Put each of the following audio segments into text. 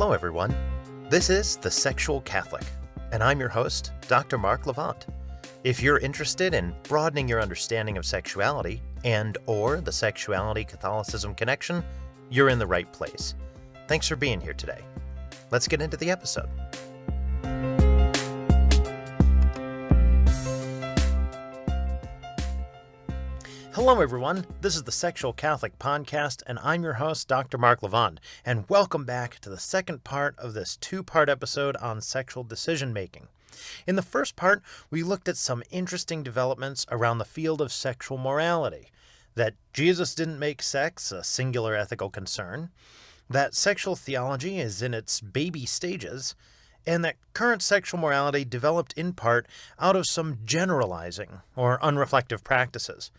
Hello, everyone. This is The Sexual Catholic, and I'm your host, Dr. Mark Levant. If you're interested in broadening your understanding of sexuality and/or the sexuality-Catholicism connection, you're in the right place. Thanks for being here today. Let's get into the episode. Hello, everyone. This is the Sexual Catholic Podcast, and I'm your host, Dr. Mark Levant, and welcome back to the second part of this two-part episode on sexual decision-making. In the first part, we looked at some interesting developments around the field of sexual morality, that Jesus didn't make sex a singular ethical concern, that sexual theology is in its baby stages, and that current sexual morality developed in part out of some generalizing or unreflective practices.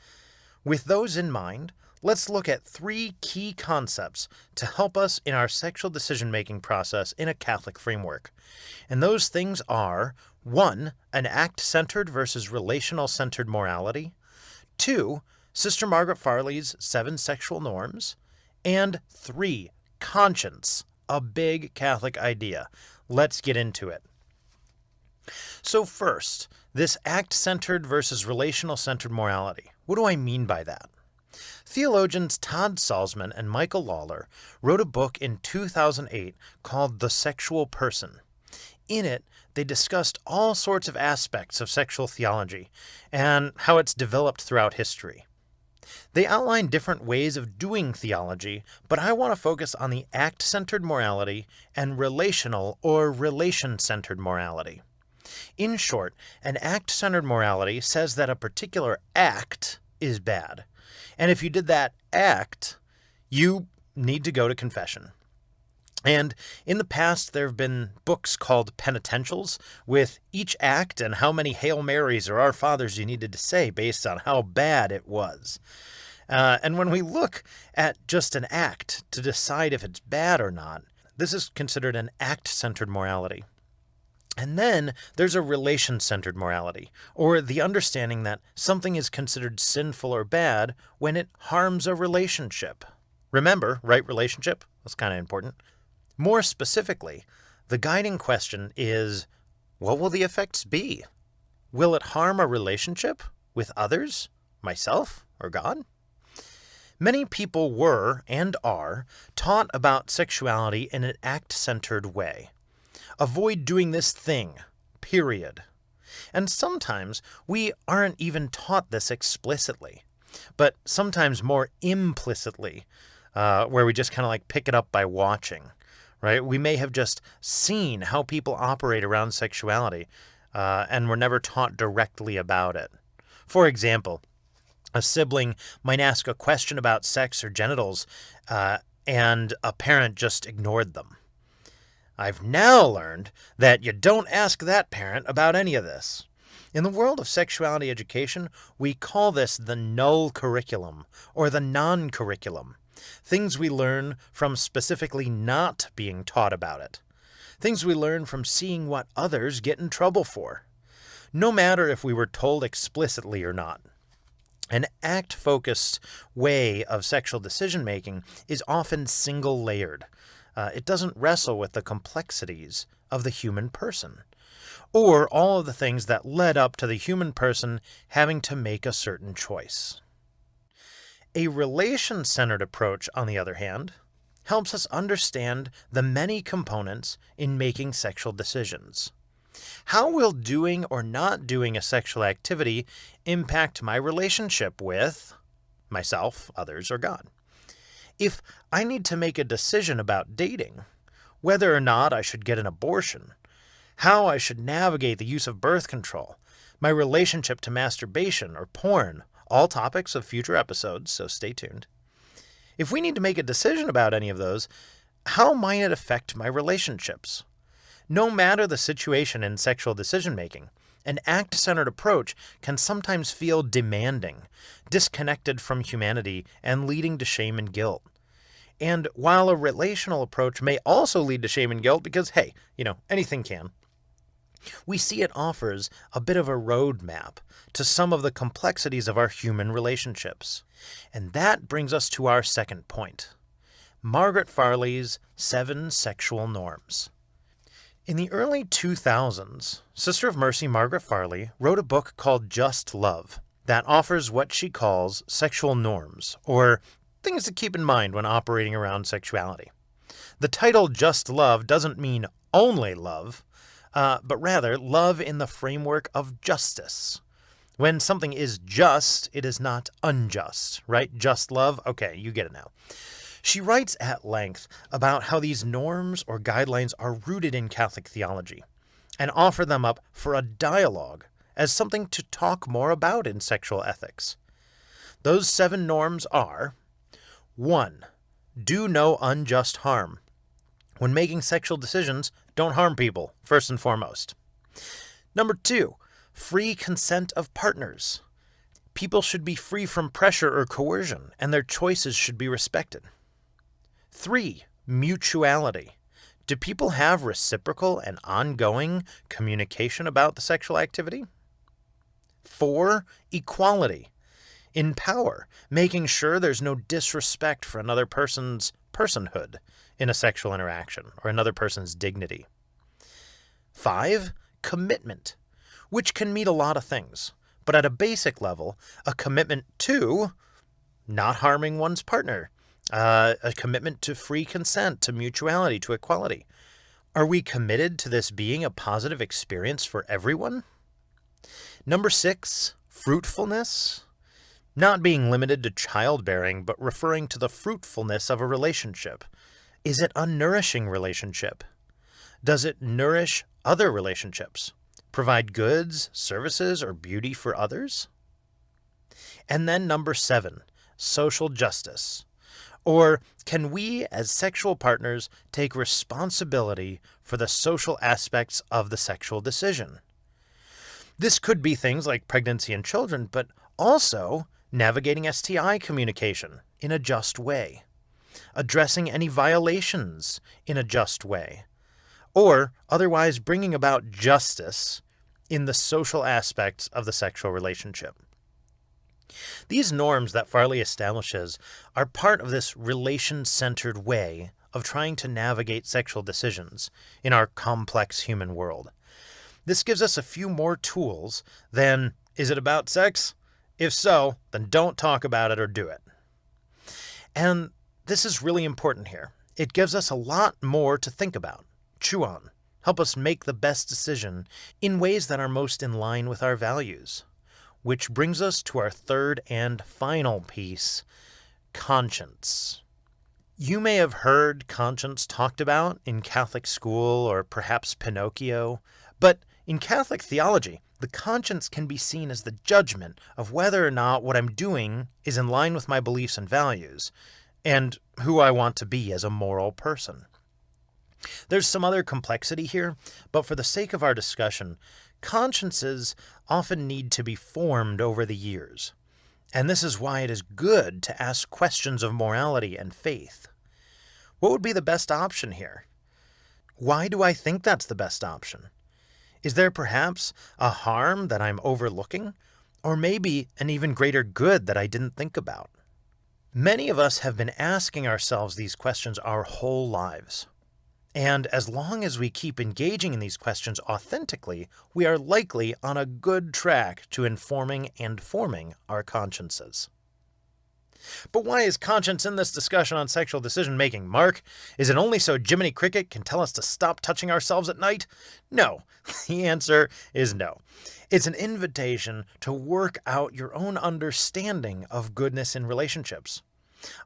With those in mind, let's look at three key concepts to help us in our sexual decision-making process in a Catholic framework. And those things are, 1, an act-centered versus relational-centered morality, 2, Sister Margaret Farley's 7 sexual norms, and 3, conscience, a big Catholic idea. Let's get into it. So first, this act-centered versus relational-centered morality. What do I mean by that? Theologians Todd Salzman and Michael Lawler wrote a book in 2008 called The Sexual Person. In it, they discussed all sorts of aspects of sexual theology and how it's developed throughout history. They outline different ways of doing theology, but I want to focus on the act-centered morality and relational or relation-centered morality. In short, an act-centered morality says that a particular act is bad. And if you did that act, you need to go to confession. And in the past, there have been books called penitentials with each act and how many Hail Marys or Our Fathers you needed to say based on how bad it was. And when we look at just an act to decide if it's bad or not, this is considered an act-centered morality. And then there's a relation-centered morality, or the understanding that something is considered sinful or bad when it harms a relationship. Remember, right relationship? That's kind of important. More specifically, the guiding question is, what will the effects be? Will it harm a relationship with others, myself, or God? Many people were, and are, taught about sexuality in an act-centered way. Avoid doing this thing, period. And sometimes we aren't even taught this explicitly, but sometimes more implicitly, where we just kind of like pick it up by watching, right? We may have just seen how people operate around sexuality, and we're never taught directly about it. For example, a sibling might ask a question about sex or genitals, and a parent just ignored them. I've now learned that you don't ask that parent about any of this. In the world of sexuality education, we call this the null curriculum, or the non-curriculum. Things we learn from specifically not being taught about it. Things we learn from seeing what others get in trouble for. No matter if we were told explicitly or not. An act-focused way of sexual decision-making is often single-layered. It doesn't wrestle with the complexities of the human person, or all of the things that led up to the human person having to make a certain choice. A relation-centered approach, on the other hand, helps us understand the many components in making sexual decisions. How will doing or not doing a sexual activity impact my relationship with myself, others, or God? If I need to make a decision about dating, whether or not I should get an abortion, how I should navigate the use of birth control, my relationship to masturbation or porn, all topics of future episodes, so stay tuned. If we need to make a decision about any of those, how might it affect my relationships? No matter the situation in sexual decision-making, an act-centered approach can sometimes feel demanding, disconnected from humanity, and leading to shame and guilt. And while a relational approach may also lead to shame and guilt because, hey, anything can, we see it offers a bit of a roadmap to some of the complexities of our human relationships. And that brings us to our second point. Margaret Farley's 7 Sexual Norms. In the early 2000s, Sister of Mercy Margaret Farley wrote a book called Just Love that offers what she calls sexual norms, or things to keep in mind when operating around sexuality. The title Just Love doesn't mean only love, but rather love in the framework of justice. When something is just, it is not unjust, right? Just love? Okay, you get it now. She writes at length about how these norms or guidelines are rooted in Catholic theology and offer them up for a dialogue as something to talk more about in sexual ethics. Those 7 norms are: 1. Do no unjust harm. When making sexual decisions, don't harm people, first and foremost. Number 2, free consent of partners. People should be free from pressure or coercion, and their choices should be respected. 3, mutuality. Do people have reciprocal and ongoing communication about the sexual activity? 4, equality. In power, making sure there's no disrespect for another person's personhood in a sexual interaction or another person's dignity. 5, commitment, which can mean a lot of things, but at a basic level, a commitment to not harming one's partner, a commitment to free consent, to mutuality, to equality. Are we committed to this being a positive experience for everyone? Number 6, fruitfulness. Not being limited to childbearing, but referring to the fruitfulness of a relationship. Is it a nourishing relationship? Does it nourish other relationships? Provide goods, services, or beauty for others? And then number 7, social justice. Or can we, as sexual partners, take responsibility for the social aspects of the sexual decision? This could be things like pregnancy and children, but also navigating STI communication in a just way, addressing any violations in a just way, or otherwise bringing about justice in the social aspects of the sexual relationship. These norms that Farley establishes are part of this relation-centered way of trying to navigate sexual decisions in our complex human world. This gives us a few more tools than, is it about sex? If so, then don't talk about it or do it. And this is really important here. It gives us a lot more to think about, chew on, help us make the best decision in ways that are most in line with our values. Which brings us to our third and final piece, conscience. You may have heard conscience talked about in Catholic school or perhaps Pinocchio, but in Catholic theology, the conscience can be seen as the judgment of whether or not what I'm doing is in line with my beliefs and values, and who I want to be as a moral person. There's some other complexity here, but for the sake of our discussion, consciences often need to be formed over the years, and this is why it is good to ask questions of morality and faith. What would be the best option here? Why do I think that's the best option? Is there perhaps a harm that I'm overlooking, or maybe an even greater good that I didn't think about? Many of us have been asking ourselves these questions our whole lives. And as long as we keep engaging in these questions authentically, we are likely on a good track to informing and forming our consciences. But why is conscience in this discussion on sexual decision-making, Mark? Is it only so Jiminy Cricket can tell us to stop touching ourselves at night? No. The answer is no. It's an invitation to work out your own understanding of goodness in relationships.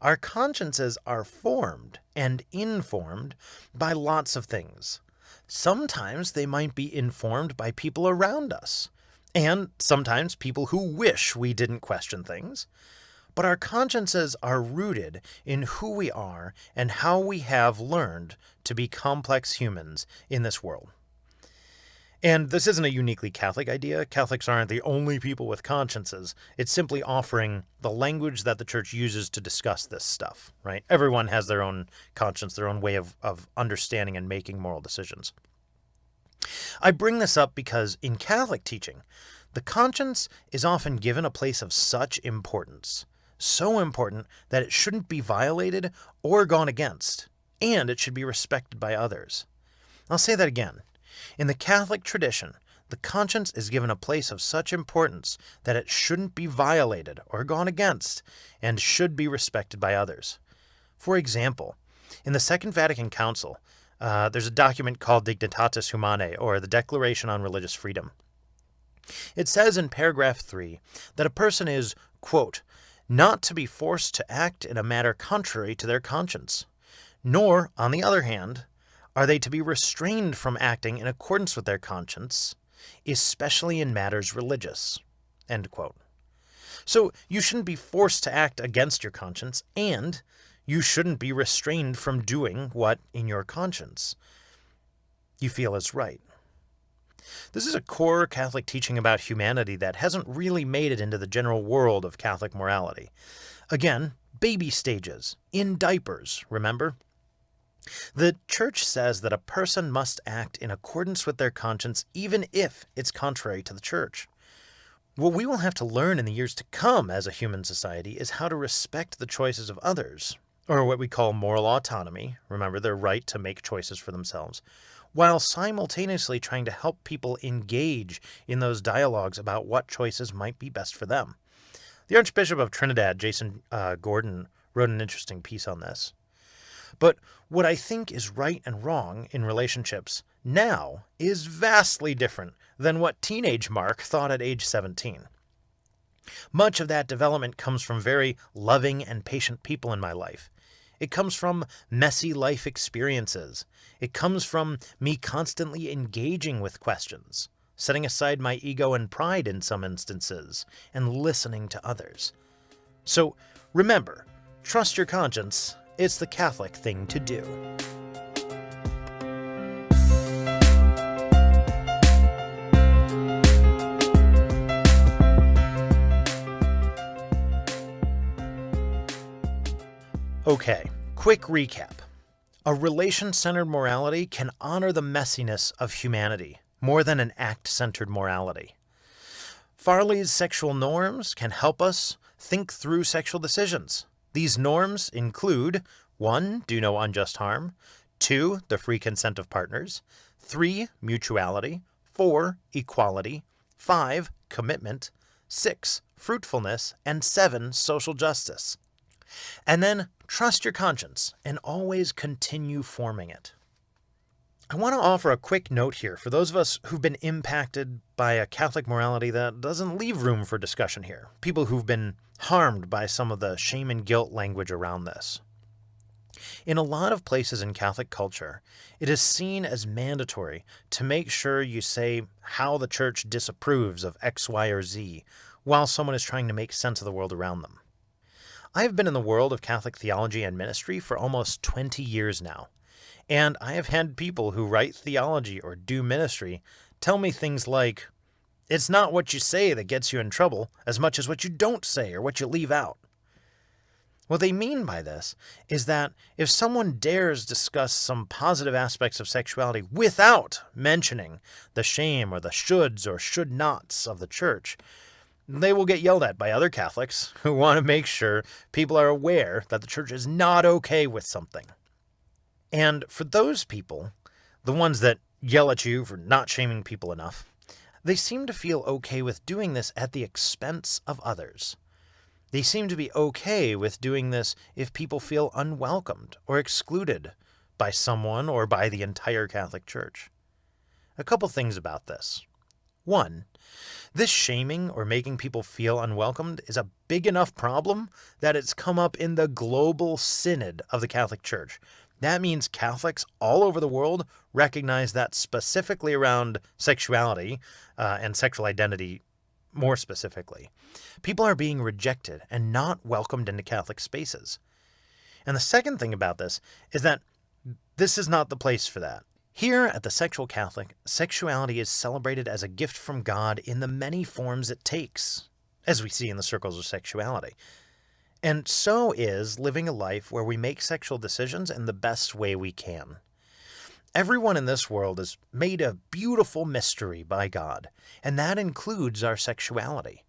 Our consciences are formed and informed by lots of things. Sometimes they might be informed by people around us, and sometimes people who wish we didn't question things. But our consciences are rooted in who we are and how we have learned to be complex humans in this world. And this isn't a uniquely Catholic idea. Catholics aren't the only people with consciences. It's simply offering the language that the Church uses to discuss this stuff, right? Everyone has their own conscience, their own way of understanding and making moral decisions. I bring this up because in Catholic teaching, the conscience is often given a place of such importance so important that it shouldn't be violated or gone against, and it should be respected by others. I'll say that again. In the Catholic tradition, the conscience is given a place of such importance that it shouldn't be violated or gone against, and should be respected by others. For example, in the Second Vatican Council, there's a document called Dignitatis Humanae, or the Declaration on Religious Freedom. It says in paragraph 3 that a person is, quote, not to be forced to act in a matter contrary to their conscience, nor, on the other hand, are they to be restrained from acting in accordance with their conscience, especially in matters religious, end quote. So you shouldn't be forced to act against your conscience, and you shouldn't be restrained from doing what, in your conscience, you feel is right. This is a core Catholic teaching about humanity that hasn't really made it into the general world of Catholic morality. Again, baby stages, in diapers, remember? The Church says that a person must act in accordance with their conscience even if it's contrary to the Church. What we will have to learn in the years to come as a human society is how to respect the choices of others, or what we call moral autonomy, remember their right to make choices for themselves, while simultaneously trying to help people engage in those dialogues about what choices might be best for them. The Archbishop of Trinidad, Jason Gordon, wrote an interesting piece on this. But what I think is right and wrong in relationships now is vastly different than what teenage Mark thought at age 17. Much of that development comes from very loving and patient people in my life. It comes from messy life experiences. It comes from me constantly engaging with questions, setting aside my ego and pride in some instances, and listening to others. So remember, trust your conscience. It's the Catholic thing to do. Okay, quick recap. A relation-centered morality can honor the messiness of humanity more than an act-centered morality. Farley's sexual norms can help us think through sexual decisions. These norms include 1. Do no unjust harm, 2. The free consent of partners, 3. Mutuality, 4. Equality, 5. Commitment, 6. Fruitfulness, and 7. Social justice. And then trust your conscience and always continue forming it. I want to offer a quick note here for those of us who've been impacted by a Catholic morality that doesn't leave room for discussion here. People who've been harmed by some of the shame and guilt language around this. In a lot of places in Catholic culture, it is seen as mandatory to make sure you say how the Church disapproves of X, Y, or Z while someone is trying to make sense of the world around them. I have been in the world of Catholic theology and ministry for almost 20 years now, and I have had people who write theology or do ministry tell me things like, it's not what you say that gets you in trouble as much as what you don't say or what you leave out. What they mean by this is that if someone dares discuss some positive aspects of sexuality without mentioning the shame or the shoulds or should nots of the Church, they will get yelled at by other Catholics who want to make sure people are aware that the Church is not okay with something. And for those people, the ones that yell at you for not shaming people enough, they seem to feel okay with doing this at the expense of others. They seem to be okay with doing this if people feel unwelcomed or excluded by someone or by the entire Catholic Church. A couple things about this. 1, this shaming or making people feel unwelcomed is a big enough problem that it's come up in the global synod of the Catholic Church. That means Catholics all over the world recognize that specifically around sexuality and sexual identity more specifically, people are being rejected and not welcomed into Catholic spaces. And the second thing about this is that this is not the place for that. Here at the Sexual Catholic, sexuality is celebrated as a gift from God in the many forms it takes, as we see in the circles of sexuality. And so is living a life where we make sexual decisions in the best way we can. Everyone in this world is made a beautiful mystery by God, and that includes our sexuality.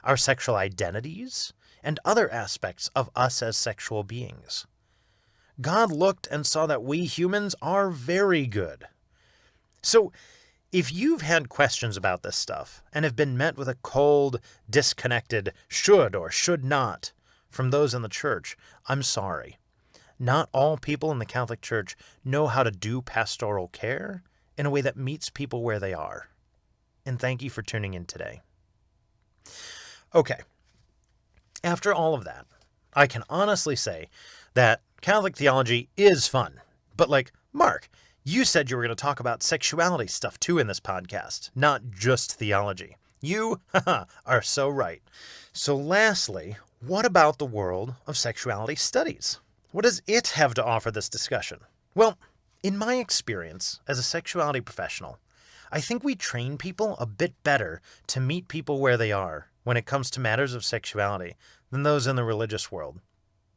Our sexual identities and other aspects of us as sexual beings. God looked and saw that we humans are very good. So, if you've had questions about this stuff and have been met with a cold, disconnected should or should not from those in the church, I'm sorry. Not all people in the Catholic Church know how to do pastoral care in a way that meets people where they are. And thank you for tuning in today. Okay, after all of that, I can honestly say that Catholic theology is fun. But Mark, you said you were going to talk about sexuality stuff too in this podcast, not just theology. You are so right. So lastly, what about the world of sexuality studies? What does it have to offer this discussion? Well, in my experience as a sexuality professional, I think we train people a bit better to meet people where they are when it comes to matters of sexuality than those in the religious world.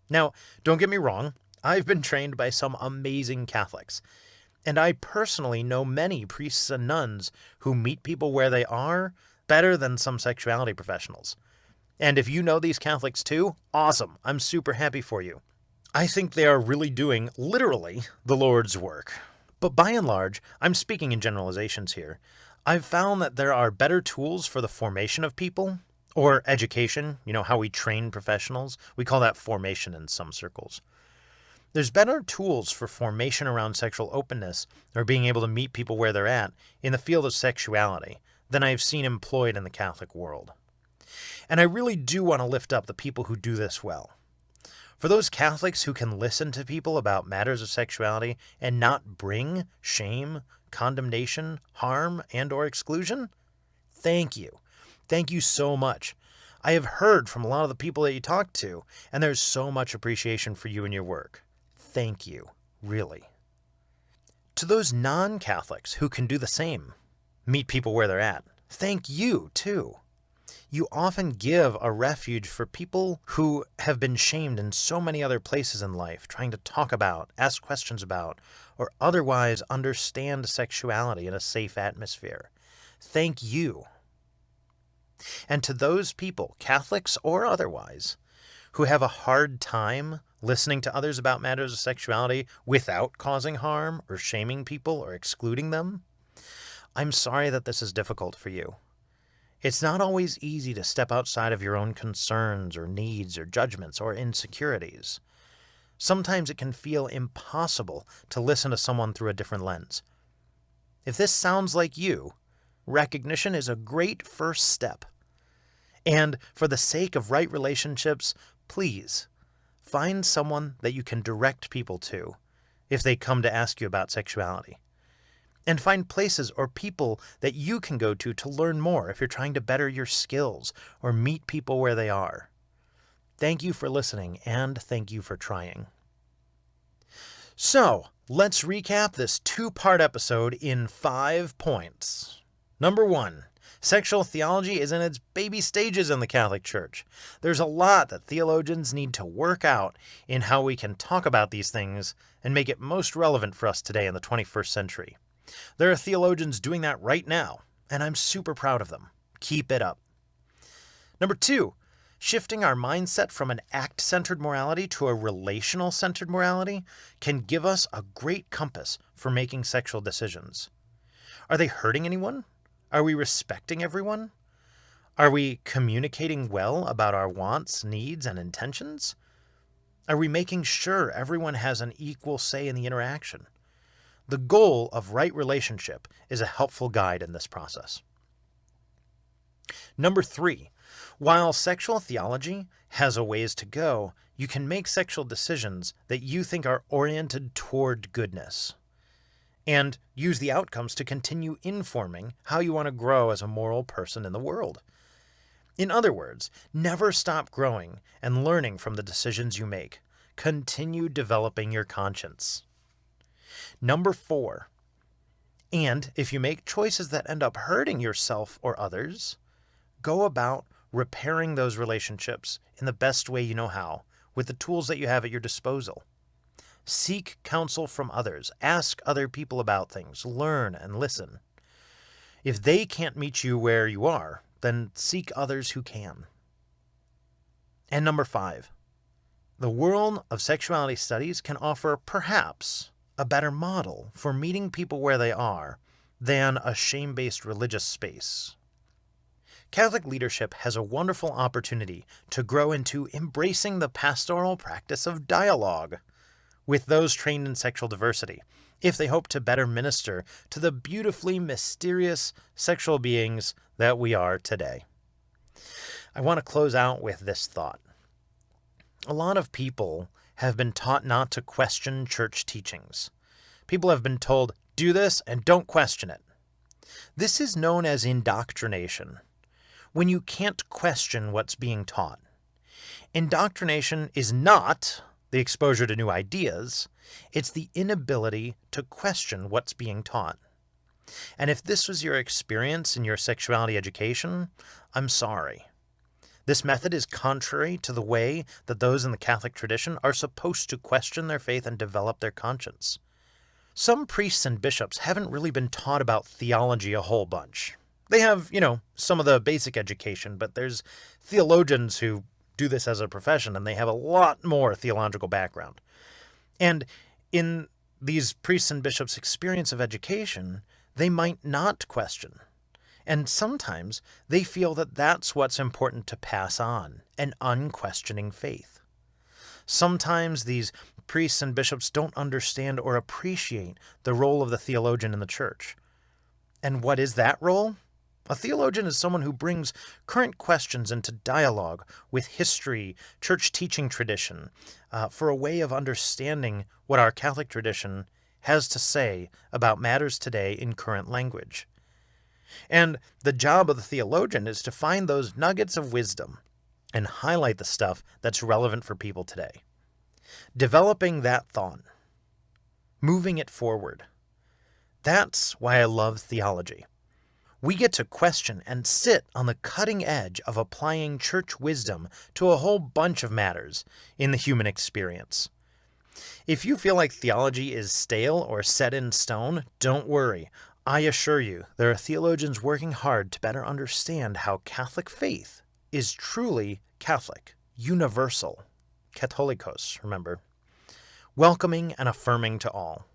Now, don't get me wrong, I've been trained by some amazing Catholics, and I personally know many priests and nuns who meet people where they are better than some sexuality professionals. And if you know these Catholics too, awesome, I'm super happy for you. I think they are really doing, literally, the Lord's work. But by and large, I'm speaking in generalizations here, I've found that there are better tools for the formation of people, or education, how we train professionals. We call that formation in some circles. There's better tools for formation around sexual openness or being able to meet people where they're at in the field of sexuality than I've seen employed in the Catholic world. And I really do want to lift up the people who do this well. For those Catholics who can listen to people about matters of sexuality and not bring shame, condemnation, harm, and/or exclusion, thank you. Thank you so much. I have heard from a lot of the people that you talk to, and there's so much appreciation for you and your work. Thank you, really. To those non-Catholics who can do the same, meet people where they're at, thank you, too. You often give a refuge for people who have been shamed in so many other places in life, trying to talk about, ask questions about, or otherwise understand sexuality in a safe atmosphere. Thank you. And to those people, Catholics or otherwise, who have a hard time listening to others about matters of sexuality without causing harm or shaming people or excluding them, I'm sorry that this is difficult for you. It's not always easy to step outside of your own concerns or needs or judgments or insecurities. Sometimes it can feel impossible to listen to someone through a different lens. If this sounds like you, recognition is a great first step. And for the sake of right relationships, please find someone that you can direct people to if they come to ask you about sexuality. And find places or people that you can go to learn more if you're trying to better your skills or meet people where they are. Thank you for listening, and thank you for trying. So, let's recap this two-part episode in 5 points. Number 1. Sexual theology is in its baby stages in the Catholic Church. There's a lot that theologians need to work out in how we can talk about these things and make it most relevant for us today in the 21st century. There are theologians doing that right now, and I'm super proud of them. Keep it up. Number 2, shifting our mindset from an act-centered morality to a relational-centered morality can give us a great compass for making sexual decisions. Are they hurting anyone? Are we respecting everyone? Are we communicating well about our wants, needs, and intentions? Are we making sure everyone has an equal say in the interaction? The goal of right relationship is a helpful guide in this process. Number 3, while sexual theology has a ways to go, you can make sexual decisions that you think are oriented toward goodness, and use the outcomes to continue informing how you want to grow as a moral person in the world. In other words, never stop growing and learning from the decisions you make. Continue developing your conscience. Number 4, and if you make choices that end up hurting yourself or others, go about repairing those relationships in the best way you know how, with the tools that you have at your disposal. Seek counsel from others. Ask other people about things. Learn and listen. If they can't meet you where you are, then seek others who can. And number 5, the world of sexuality studies can offer perhaps a better model for meeting people where they are than a shame-based religious space. Catholic leadership has a wonderful opportunity to grow into embracing the pastoral practice of dialogue with those trained in sexual diversity, if they hope to better minister to the beautifully mysterious sexual beings that we are today. I want to close out with this thought. A lot of people have been taught not to question church teachings. People have been told, do this and don't question it. This is known as indoctrination, when you can't question what's being taught. Indoctrination is not the exposure to new ideas, it's the inability to question what's being taught. And if this was your experience in your sexuality education, I'm sorry. This method is contrary to the way that those in the Catholic tradition are supposed to question their faith and develop their conscience. Some priests and bishops haven't really been taught about theology a whole bunch. They have, some of the basic education, but there's theologians who do this as a profession, and they have a lot more theological background. And in these priests and bishops' experience of education, they might not question. And sometimes they feel that that's what's important to pass on, an unquestioning faith. Sometimes these priests and bishops don't understand or appreciate the role of the theologian in the church. And what is that role? A theologian is someone who brings current questions into dialogue with history, church teaching tradition, for a way of understanding what our Catholic tradition has to say about matters today in current language. And the job of the theologian is to find those nuggets of wisdom and highlight the stuff that's relevant for people today. Developing that thought, moving it forward. That's why I love theology. We get to question and sit on the cutting edge of applying church wisdom to a whole bunch of matters in the human experience. If you feel like theology is stale or set in stone, don't worry. I assure you, there are theologians working hard to better understand how Catholic faith is truly Catholic, universal, Catholicos, remember, welcoming and affirming to all.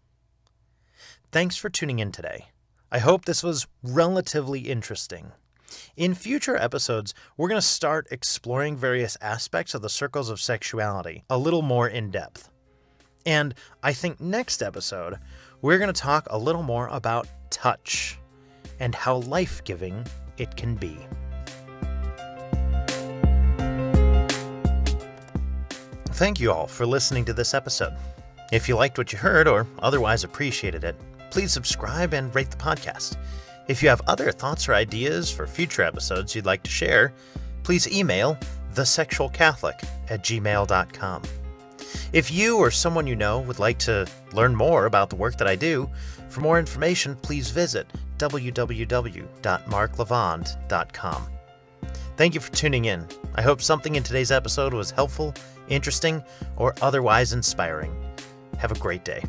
Thanks for tuning in today. I hope this was relatively interesting. In future episodes, we're going to start exploring various aspects of the circles of sexuality a little more in depth. And I think next episode, we're going to talk a little more about touch and how life-giving it can be. Thank you all for listening to this episode. If you liked what you heard or otherwise appreciated it, please subscribe and rate the podcast. If you have other thoughts or ideas for future episodes you'd like to share, please email thesexualcatholic@gmail.com. If you or someone you know would like to learn more about the work that I do, for more information, please visit www.marklevand.com. Thank you for tuning in. I hope something in today's episode was helpful, interesting, or otherwise inspiring. Have a great day.